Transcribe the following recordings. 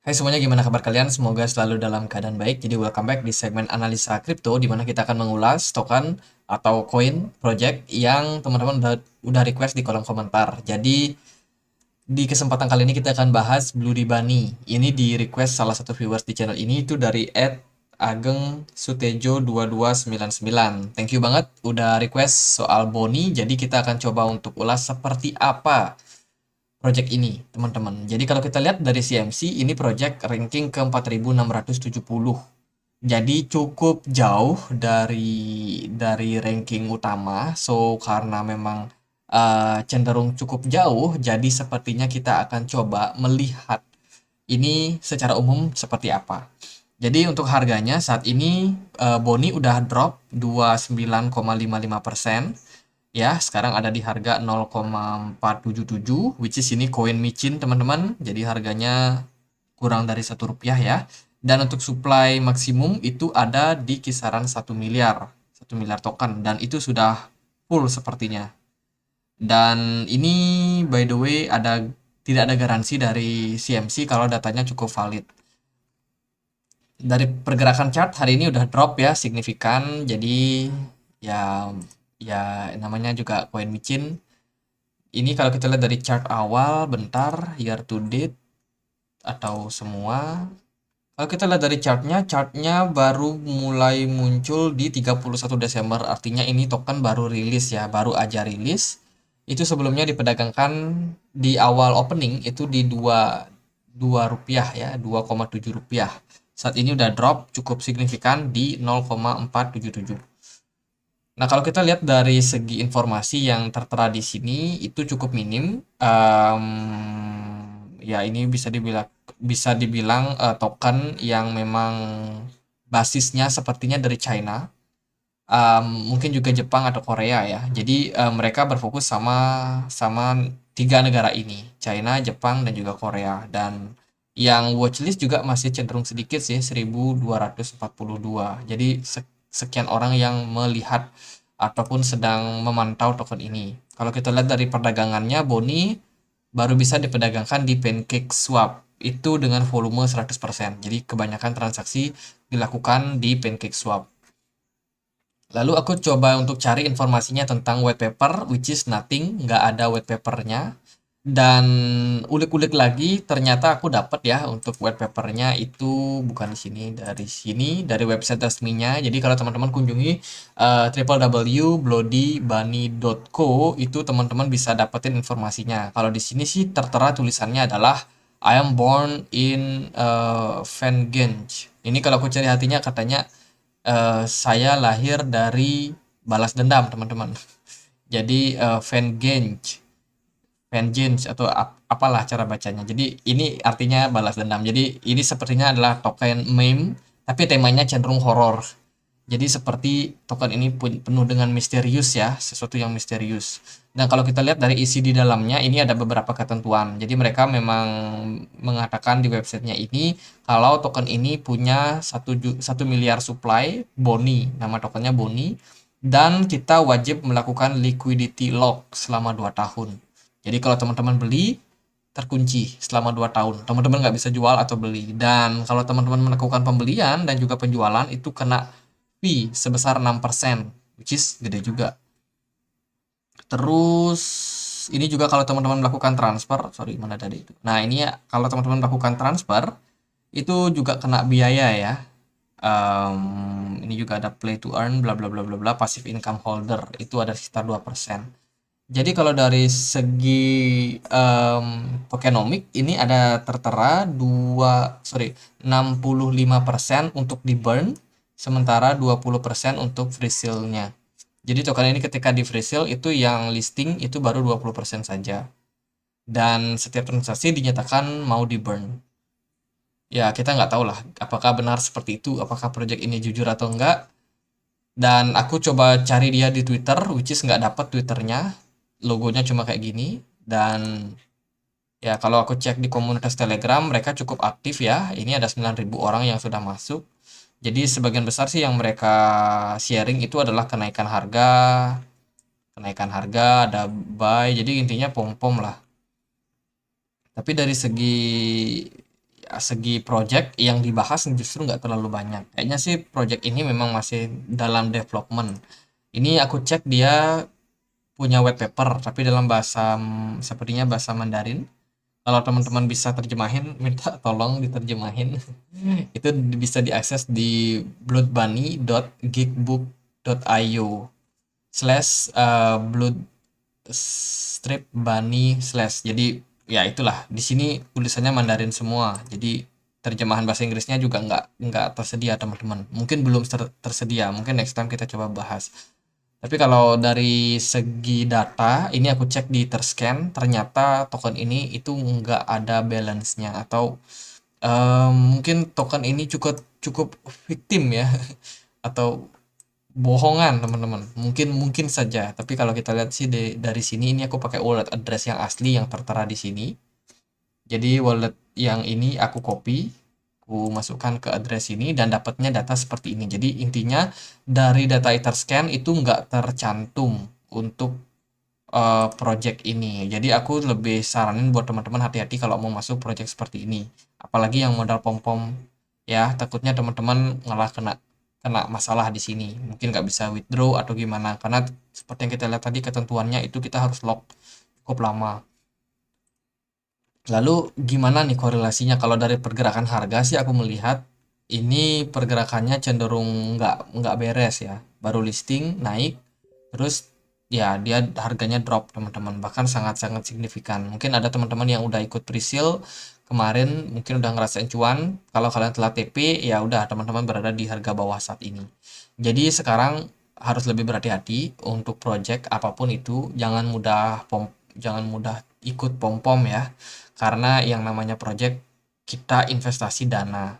Hai semuanya, gimana kabar kalian? Semoga selalu dalam keadaan baik. Jadi welcome back di segmen analisa kripto, di mana kita akan mengulas token atau koin project yang teman-teman udah request di kolom komentar. Jadi di kesempatan kali ini kita akan bahas Blue Bunny. Ini di request salah satu viewers di channel ini itu dari @ageng_sutejo2299. Thank you banget udah request soal Boni. Jadi kita akan coba untuk ulas seperti apa project ini, teman-teman. Jadi kalau kita lihat dari CMC, ini project ranking ke 4670. Jadi cukup jauh dari ranking utama. So karena memang cenderung cukup jauh, jadi sepertinya kita akan coba melihat ini secara umum seperti apa. Jadi untuk harganya saat ini Boni udah drop 29,55%. Ya, sekarang ada di harga 0,477, which is ini koin micin, teman-teman. Jadi harganya kurang dari Rp1 ya. Dan untuk supply maksimum itu ada di kisaran 1 miliar token. Dan itu sudah full sepertinya. Dan ini by the way tidak ada garansi dari CMC kalau datanya cukup valid. Dari pergerakan chart hari ini udah drop ya signifikan. Jadi ya ya namanya juga koin micin. Ini kalau kita lihat dari chart awal, bentar, year to date atau semua. Kalau kita lihat dari chartnya baru mulai muncul di 31 Desember. Artinya ini token baru rilis ya, baru aja rilis. Itu sebelumnya diperdagangkan di awal opening itu di 2 rupiah ya, 2,7 rupiah. Saat ini udah drop cukup signifikan di 0,477. Nah, kalau kita lihat dari segi informasi yang tertera di sini itu cukup minim. Ya ini bisa dibilang token yang memang basisnya sepertinya dari China. Mungkin juga Jepang atau Korea ya. Jadi mereka berfokus sama sama tiga negara ini, China, Jepang, dan juga Korea. Dan yang watchlist juga masih cenderung sedikit sih, 1242. Jadi sekian orang yang melihat ataupun sedang memantau token ini. Kalau kita lihat dari perdagangannya, Boni baru bisa diperdagangkan di PancakeSwap. Itu dengan volume 100%. Jadi kebanyakan transaksi dilakukan di PancakeSwap. Lalu aku coba untuk cari informasinya tentang white paper, which is nothing, nggak ada white papernya. Dan ulik-ulik lagi, ternyata aku dapat ya untuk white papernya itu bukan di sini, dari website resminya. Jadi kalau teman-teman kunjungi www.bloodybunny.co itu teman-teman bisa dapetin informasinya. Kalau di sini sih tertera tulisannya adalah I am born in Vengeance. Ini kalau aku cari hatinya katanya saya lahir dari balas dendam, teman-teman. Jadi vengeance atau apalah cara bacanya. Jadi ini artinya balas dendam. Jadi ini sepertinya adalah token meme, tapi temanya cenderung horor. Jadi seperti token ini penuh dengan misterius ya, sesuatu yang misterius. Dan kalau kita lihat dari isi di dalamnya, ini ada beberapa ketentuan. Jadi mereka memang mengatakan di websitenya ini kalau token ini punya 1 miliar supply Boni, nama tokennya Boni, dan kita wajib melakukan liquidity lock selama 2 tahun. Jadi kalau teman-teman beli, terkunci selama 2 tahun. Teman-teman nggak bisa jual atau beli. Dan kalau teman-teman melakukan pembelian dan juga penjualan, itu kena fee sebesar 6%, which is gede juga. Terus ini juga kalau teman-teman melakukan transfer, sorry mana tadi itu. Nah ini ya kalau teman-teman melakukan transfer itu juga kena biaya ya. Ini juga ada play to earn, bla bla bla bla bla, passive income holder itu ada sekitar 2%. Jadi kalau dari segi tokenomic ini ada tertera 65% untuk di burn, sementara 20% untuk free sale-nya. Jadi token ini ketika di free sale itu yang listing itu baru 20% saja. Dan setiap transaksi dinyatakan mau di burn. Ya kita nggak tahu lah apakah benar seperti itu, apakah project ini jujur atau enggak. Dan aku coba cari dia di Twitter, which is nggak dapat Twitternya. Logonya cuma kayak gini. Dan ya kalau aku cek di komunitas Telegram, mereka cukup aktif ya. Ini ada 9.000 orang yang sudah masuk. Jadi sebagian besar sih yang mereka sharing itu adalah kenaikan harga, ada buy. Jadi intinya pom-pom lah. Tapi dari segi segi project yang dibahas justru nggak terlalu banyak. Kayaknya sih project ini memang masih dalam development. Ini aku cek dia punya white paper, tapi dalam bahasa sepertinya bahasa Mandarin. Kalau teman-teman bisa terjemahin, minta tolong diterjemahin. Itu bisa diakses di bloodbunny.geekbook.io slash blood strip bunny slash. Jadi ya itulah, di sini tulisannya Mandarin semua. Jadi terjemahan bahasa Inggrisnya juga nggak tersedia teman-teman. Mungkin belum tersedia. Mungkin next time kita coba bahas. Tapi kalau dari segi data, ini aku cek di Terscan, ternyata token ini itu nggak ada balance-nya, atau mungkin token ini cukup cukup victim ya, atau bohongan teman-teman. Mungkin mungkin saja. Tapi kalau kita lihat sih dari sini, ini aku pakai wallet address yang asli yang tertera di sini. Jadi wallet yang ini aku copy, aku masukkan ke address ini dan dapatnya data seperti ini. Jadi intinya dari data Etherscan itu nggak tercantum untuk project ini. Jadi aku lebih saranin buat teman-teman hati-hati kalau mau masuk project seperti ini. Apalagi yang modal pom-pom ya, takutnya teman-teman malah kena kena masalah di sini. Mungkin nggak bisa withdraw atau gimana. Karena seperti yang kita lihat tadi ketentuannya itu kita harus lock cukup lama. Lalu gimana nih korelasinya? Kalau dari pergerakan harga sih aku melihat ini pergerakannya cenderung nggak beres ya. Baru listing naik, terus ya dia harganya drop teman-teman, bahkan sangat-sangat signifikan. Mungkin ada teman-teman yang udah ikut pre-sale kemarin, mungkin udah ngerasain cuan. Kalau kalian telah TP, ya udah teman-teman berada di harga bawah saat ini. Jadi sekarang harus lebih berhati-hati untuk project apapun itu, jangan mudah ikut pom-pom ya. Karena yang namanya project, kita investasi dana.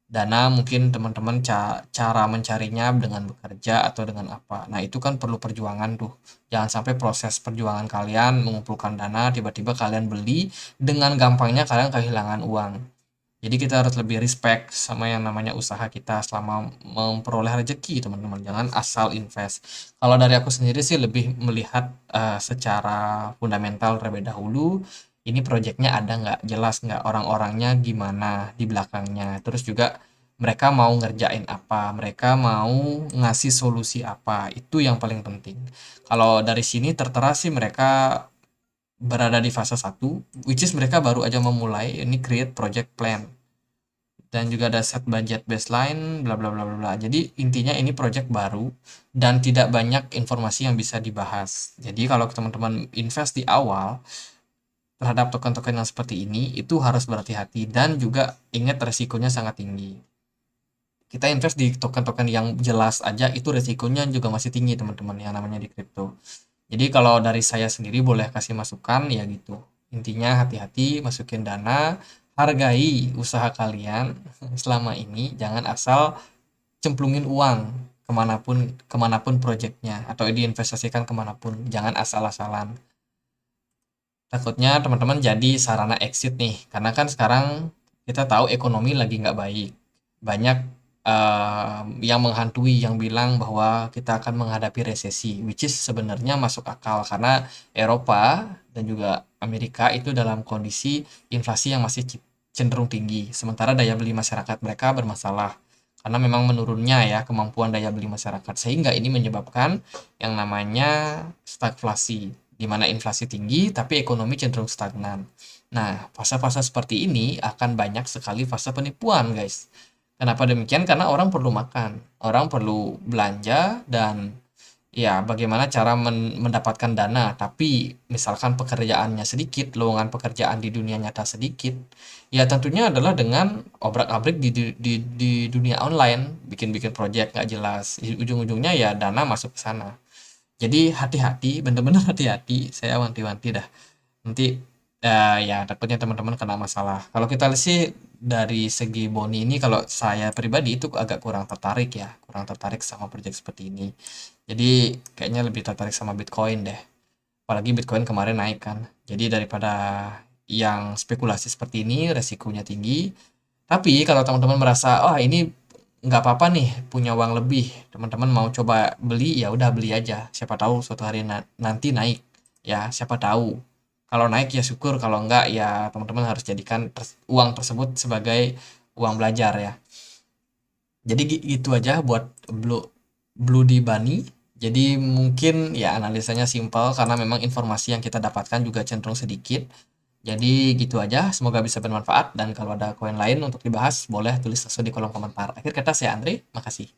Dana mungkin teman-teman cara mencarinya dengan bekerja atau dengan apa. Nah, itu kan perlu perjuangan tuh. Jangan sampai proses perjuangan kalian mengumpulkan dana, tiba-tiba kalian beli, dengan gampangnya kalian kehilangan uang. Jadi kita harus lebih respect sama yang namanya usaha kita selama memperoleh rezeki, teman-teman. Jangan asal invest. Kalau dari aku sendiri sih lebih melihat secara fundamental terlebih dahulu. Ini proyeknya ada nggak, jelas nggak, orang-orangnya gimana di belakangnya. Terus juga mereka mau ngerjain apa, mereka mau ngasih solusi apa. Itu yang paling penting. Kalau dari sini tertera sih mereka berada di fase satu, which is mereka baru aja memulai ini create project plan, dan juga ada set budget baseline bla bla bla bla bla. Jadi intinya ini project baru dan tidak banyak informasi yang bisa dibahas. Jadi kalau teman-teman invest di awal terhadap token-token yang seperti ini, itu harus berhati-hati dan juga ingat resikonya sangat tinggi. Kita invest di token-token yang jelas aja itu resikonya juga masih tinggi teman-teman, yang namanya di crypto. Jadi kalau dari saya sendiri boleh kasih masukan ya gitu. Intinya hati-hati masukin dana, hargai usaha kalian selama ini, jangan asal cemplungin uang kemanapun kemanapun proyeknya, atau diinvestasikan kemanapun, jangan asal-asalan. Takutnya teman-teman jadi sarana exit nih, karena kan sekarang kita tahu ekonomi lagi nggak baik. Banyak yang menghantui, yang bilang bahwa kita akan menghadapi resesi, which is sebenarnya masuk akal karena Eropa dan juga Amerika itu dalam kondisi inflasi yang masih cenderung tinggi, sementara daya beli masyarakat mereka bermasalah karena memang menurunnya ya kemampuan daya beli masyarakat, sehingga ini menyebabkan yang namanya stagflasi, di mana inflasi tinggi tapi ekonomi cenderung stagnan. Nah, fase-fase seperti ini akan banyak sekali fase penipuan, guys. Kenapa demikian? Karena orang perlu makan, orang perlu belanja, dan ya bagaimana cara mendapatkan dana, tapi misalkan pekerjaannya sedikit, lowongan pekerjaan di dunia nyata sedikit, ya tentunya adalah dengan obrak-abrik di dunia online, bikin-bikin project nggak jelas, ujung-ujungnya ya dana masuk ke sana. Jadi hati-hati, bener-bener hati-hati, saya wanti-wanti dah. Nanti ya takutnya teman-teman kena masalah. Kalau kita lihat sih dari segi boni ini, kalau saya pribadi itu agak kurang tertarik ya, kurang tertarik sama project seperti ini. Jadi kayaknya lebih tertarik sama Bitcoin deh. Apalagi Bitcoin kemarin naik kan. Jadi daripada yang spekulasi seperti ini, resikonya tinggi. Tapi kalau teman-teman merasa, oh ini nggak apa-apa nih, punya uang lebih, teman-teman mau coba beli, ya udah beli aja. Siapa tahu suatu hari nanti naik, ya siapa tahu. Kalau naik ya syukur, kalau enggak ya teman-teman harus jadikan uang tersebut sebagai uang belajar ya. Jadi gitu aja buat Blue Blue di Bunny. Jadi mungkin ya analisanya simpel karena memang informasi yang kita dapatkan juga cenderung sedikit. Jadi gitu aja, semoga bisa bermanfaat dan kalau ada koin lain untuk dibahas boleh tulis langsung di kolom komentar. Akhir kata saya Andre, makasih.